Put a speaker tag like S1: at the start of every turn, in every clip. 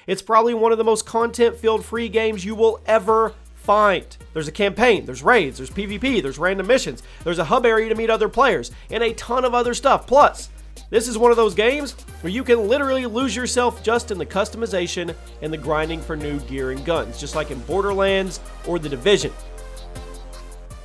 S1: It's probably one of the most content-filled free games you will ever find. There's a campaign, there's raids, there's PvP, there's random missions, there's a hub area to meet other players, and a ton of other stuff. Plus, this is one of those games where you can literally lose yourself just in the customization and the grinding for new gear and guns, just like in Borderlands or The Division.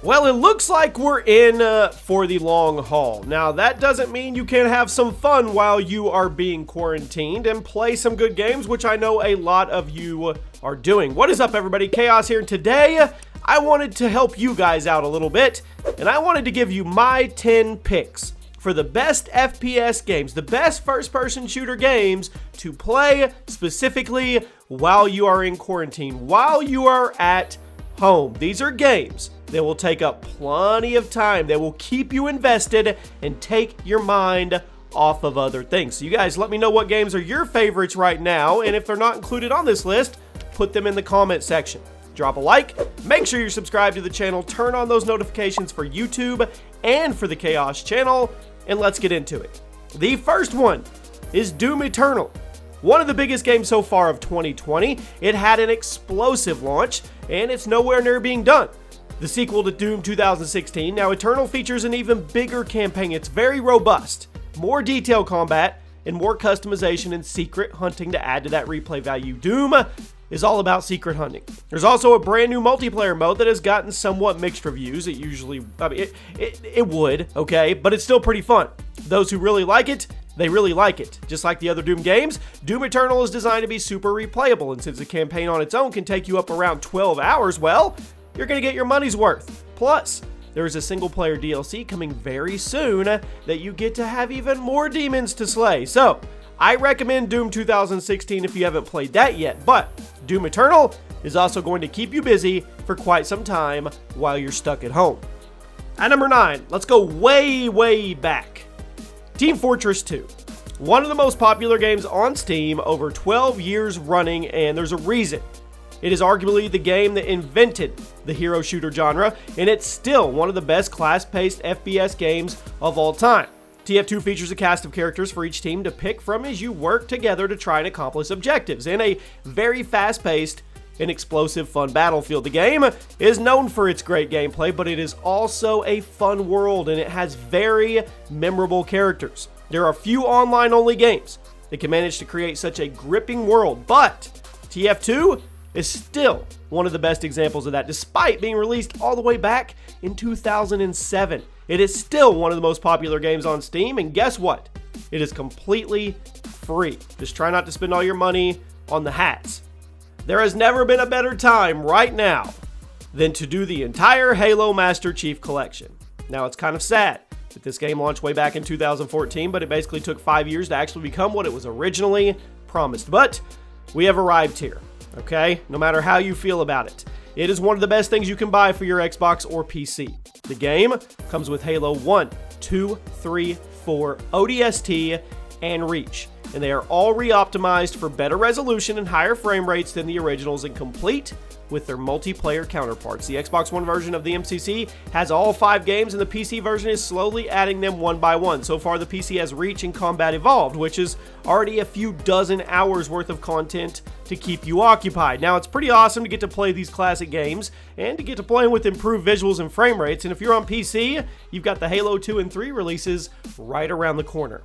S1: Well, it looks like we're in for the long haul. Now, that doesn't mean you can't have some fun while you are being quarantined and play some good games, which I know a lot of you are doing. What is up, everybody? Chaos here, and today I wanted to help you guys out a little bit, and I wanted to give you my 10 picks for the best FPS games, the best first-person shooter games to play specifically while you are in quarantine, while you are at home. These are games that will take up plenty of time, that will keep you invested and take your mind off of other things. So you guys let me know what games are your favorites right now, and if they're not included on this list, put them in the comment section. Drop a like, make sure you're subscribed to the channel, turn on those notifications for YouTube and for the Chaos channel, and let's get into it. The first one is Doom Eternal. One of the biggest games so far of 2020. It had an explosive launch, and it's nowhere near being done. The sequel to Doom 2016, now Eternal features an even bigger campaign. It's very robust, more detailed combat, and more customization and secret hunting to add to that replay value. Doom is all about secret hunting. There's also a brand new multiplayer mode that has gotten somewhat mixed reviews. It usually, it would, okay, but it's still pretty fun. Those who really like it, they really like it. Just like the other Doom games, Doom Eternal is designed to be super replayable, and since the campaign on its own can take you up around 12 hours, well, you're going to get your money's worth. Plus, there is a single-player DLC coming very soon that you get to have even more demons to slay. So, I recommend Doom 2016 if you haven't played that yet, but Doom Eternal is also going to keep you busy for quite some time while you're stuck at home. At number 9, let's go way back. Team Fortress 2. One of the most popular games on Steam, over 12 years running, and there's a reason. It is arguably the game that invented the hero shooter genre, and it's still one of the best class-paced FPS games of all time. TF2 features a cast of characters for each team to pick from as you work together to try and accomplish objectives in a very fast-paced and explosive fun battlefield. The game is known for its great gameplay, but it is also a fun world, and it has very memorable characters. There are few online-only games that can manage to create such a gripping world, but TF2 is still one of the best examples of that. Despite being released all the way back in 2007, it is still one of the most popular games on Steam, and guess what? It is completely free. Just try not to spend all your money on the hats. There has never been a better time right now than to do the entire Halo Master Chief Collection. Now, it's kind of sad that this game launched way back in 2014, but it basically took 5 years to actually become what it was originally promised. But we have arrived here. Okay, no matter how you feel about it. It is one of the best things you can buy for your Xbox or PC. The game comes with Halo 1, 2, 3, 4, ODST, and Reach. And they are all re-optimized for better resolution and higher frame rates than the originals, and complete with their multiplayer counterparts. The Xbox One version of the MCC has all 5 games, and the PC version is slowly adding them one by one. So far, the PC has Reach and Combat Evolved, which is already a few dozen hours worth of content to keep you occupied. Now, it's pretty awesome to get to play these classic games and to get to play with improved visuals and frame rates. And if you're on PC, you've got the Halo 2 and 3 releases right around the corner.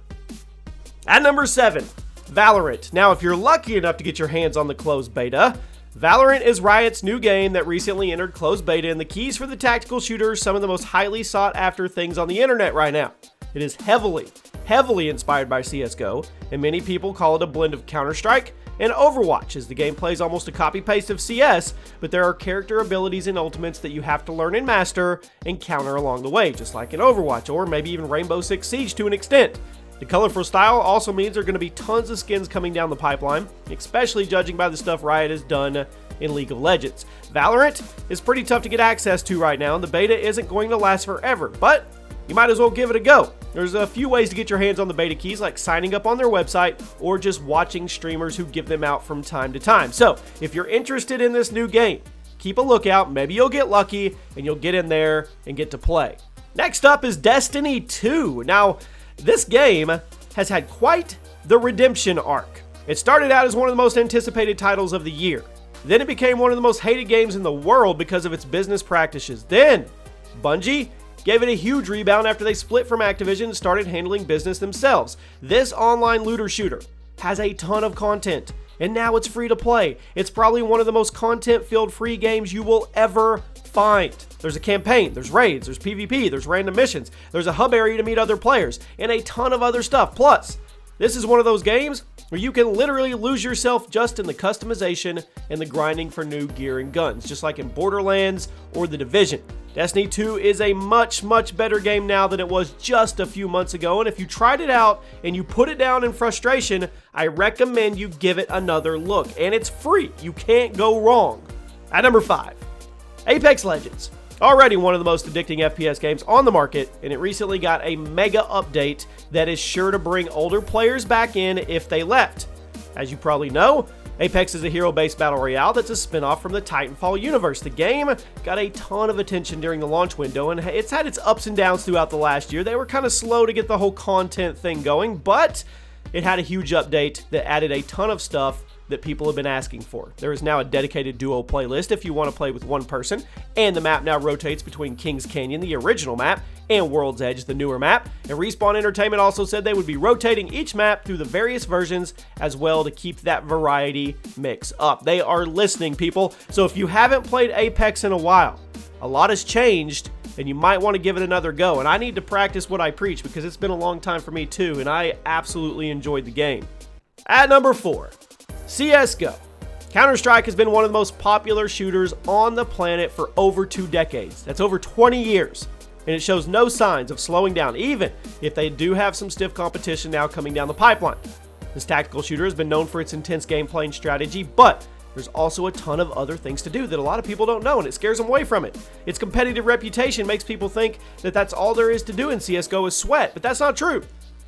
S1: At number 7, Valorant. Now, if you're lucky enough to get your hands on the closed beta, Valorant is Riot's new game that recently entered closed beta, and the keys for the tactical shooter are some of the most highly sought after things on the internet right now. It is heavily inspired by CSGO, and many people call it a blend of Counter-Strike and Overwatch, as the gameplay is almost a copy-paste of CS, but there are character abilities and ultimates that you have to learn and master and counter along the way, just like in Overwatch, or maybe even Rainbow Six Siege to an extent. The colorful style also means there are going to be tons of skins coming down the pipeline, especially judging by the stuff Riot has done in League of Legends. Valorant is pretty tough to get access to right now, and the beta isn't going to last forever, but you might as well give it a go. There's a few ways to get your hands on the beta keys, like signing up on their website or just watching streamers who give them out from time to time. So, if you're interested in this new game, keep a lookout. Maybe you'll get lucky and you'll get in there and get to play. Next up is Destiny 2. Now, this game has had quite the redemption arc. It started out as one of the most anticipated titles of the year. Then it became one of the most hated games in the world because of its business practices. Then, Bungie gave it a huge rebound after they split from Activision and started handling business themselves. This online looter shooter has a ton of content, and now it's free to play. It's probably one of the most content-filled free games you will ever find. There's a campaign, there's raids, there's PvP, there's random missions, there's a hub area to meet other players, and a ton of other stuff. Plus, this is one of those games where you can literally lose yourself just in the customization and the grinding for new gear and guns, just like in Borderlands or The Division. Destiny 2 is a much, much better game now than it was just a few months ago, and if you tried it out and you put it down in frustration, I recommend you give it another look, and it's free. You can't go wrong. At number 5, Apex Legends. Already one of the most addicting FPS games on the market, and it recently got a mega update that is sure to bring older players back in if they left. As you probably know, Apex is a hero-based battle royale that's a spin-off from the Titanfall universe. The game got a ton of attention during the launch window, and it's had its ups and downs throughout the last year. They were kind of slow to get the whole content thing going, but it had a huge update that added a ton of stuff that people have been asking for. There is now a dedicated duo playlist if you want to play with one person, and the map now rotates between Kings Canyon, the original map, and World's Edge, the newer map. And Respawn Entertainment also said they would be rotating each map through the various versions as well to keep that variety mix up. They are listening, people. So if you haven't played Apex in a while, a lot has changed, and you might want to give it another go. And I need to practice what I preach because it's been a long time for me too, and I absolutely enjoyed the game. At number 4, CSGO. Counter-Strike has been one of the most popular shooters on the planet for over 2 decades. That's over 20 years. And it shows no signs of slowing down, even if they do have some stiff competition now coming down the pipeline. This tactical shooter has been known for its intense gameplay and strategy, but there's also a ton of other things to do that a lot of people don't know, and it scares them away from it. Its competitive reputation makes people think that that's all there is to do in CSGO is sweat, but that's not true.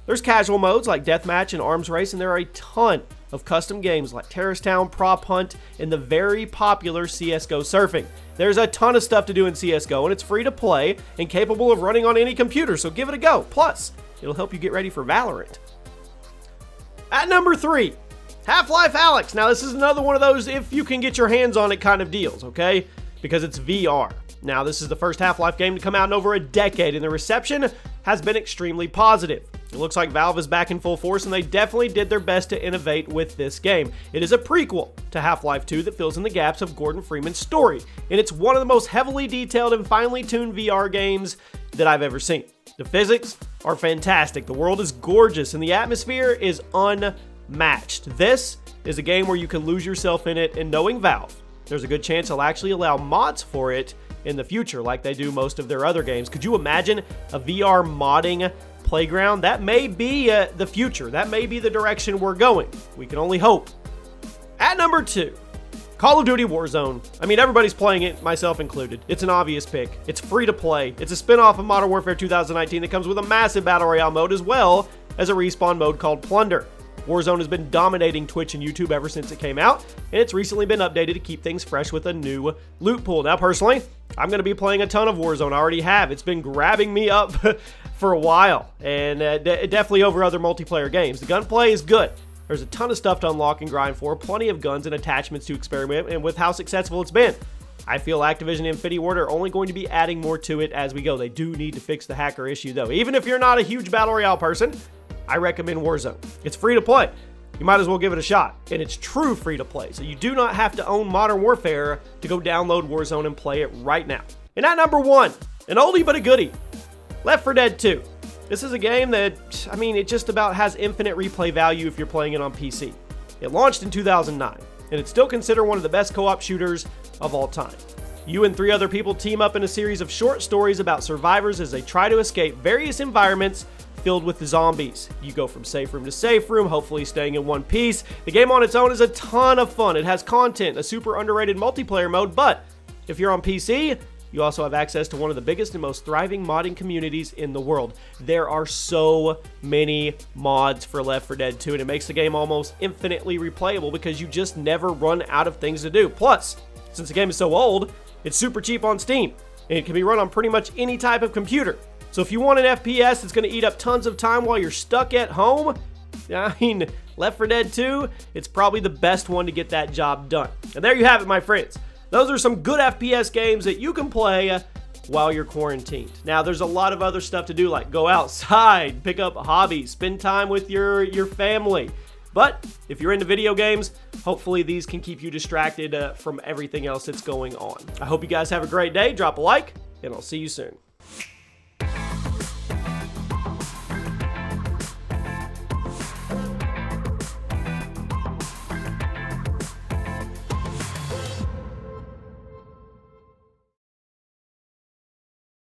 S1: There's casual modes like Deathmatch and Arms Race, and there are a ton of custom games like Terrace Town, Prop Hunt, and the very popular CSGO Surfing. There's a ton of stuff to do in CSGO, and it's free to play and capable of running on any computer, so give it a go. Plus, it'll help you get ready for Valorant. At number 3, Half-Life Alyx. Now, this is another one of those if you can get your hands on it kind of deals, okay? Because it's VR. Now, this is the first Half-Life game to come out in over a decade, and the reception has been extremely positive. It looks like Valve is back in full force, and they definitely did their best to innovate with this game. It is a prequel to Half-Life 2 that fills in the gaps of Gordon Freeman's story, and it's one of the most heavily detailed and finely tuned VR games that I've ever seen. The physics are fantastic, the world is gorgeous, and the atmosphere is unmatched. This is a game where you can lose yourself in it, and knowing Valve, there's a good chance they'll actually allow mods for it in the future, like they do most of their other games. Could you imagine a VR modding playground? That may be the future. That may be the direction we're going. We can only hope. At number 2, Call of Duty Warzone. I mean, everybody's playing it, myself included. It's an obvious pick. It's free to play. It's a spin-off of Modern Warfare 2019 that comes with a massive Battle Royale mode as well as a respawn mode called Plunder. Warzone has been dominating Twitch and YouTube ever since it came out, and it's recently been updated to keep things fresh with a new loot pool. Now, personally, I'm going to be playing a ton of Warzone. I already have. It's been grabbing me up for a while, and definitely over other multiplayer games. The gunplay is good. There's a ton of stuff to unlock and grind for, plenty of guns and attachments to experiment, and with how successful it's been, I feel Activision and Infinity Ward are only going to be adding more to it as we go. They do need to fix the hacker issue, though. Even if you're not a huge Battle Royale person, I recommend Warzone. It's free to play. You might as well give it a shot. And it's true free to play, so you do not have to own Modern Warfare to go download Warzone and play it right now. And at number 1, an oldie but a goodie, Left 4 Dead 2. This is a game that, I mean, it just about has infinite replay value if you're playing it on PC. It launched in 2009, and it's still considered one of the best co-op shooters of all time. You and 3 other people team up in a series of short stories about survivors as they try to escape various environments filled with zombies. You go from safe room to safe room, hopefully staying in one piece. The game on its own is a ton of fun. It has content, a super underrated multiplayer mode, but if you're on PC, you also have access to one of the biggest and most thriving modding communities in the world. There are so many mods for Left 4 Dead 2, and it makes the game almost infinitely replayable because you just never run out of things to do. Plus, since the game is so old, it's super cheap on Steam, and it can be run on pretty much any type of computer. So if you want an FPS that's going to eat up tons of time while you're stuck at home, I mean, Left 4 Dead 2, it's probably the best one to get that job done. And there you have it, my friends. Those are some good FPS games that you can play while you're quarantined. Now, there's a lot of other stuff to do, like go outside, pick up hobbies, spend time with your family. But if you're into video games, hopefully these can keep you distracted from everything else that's going on. I hope you guys have a great day. Drop a like, and I'll see you soon.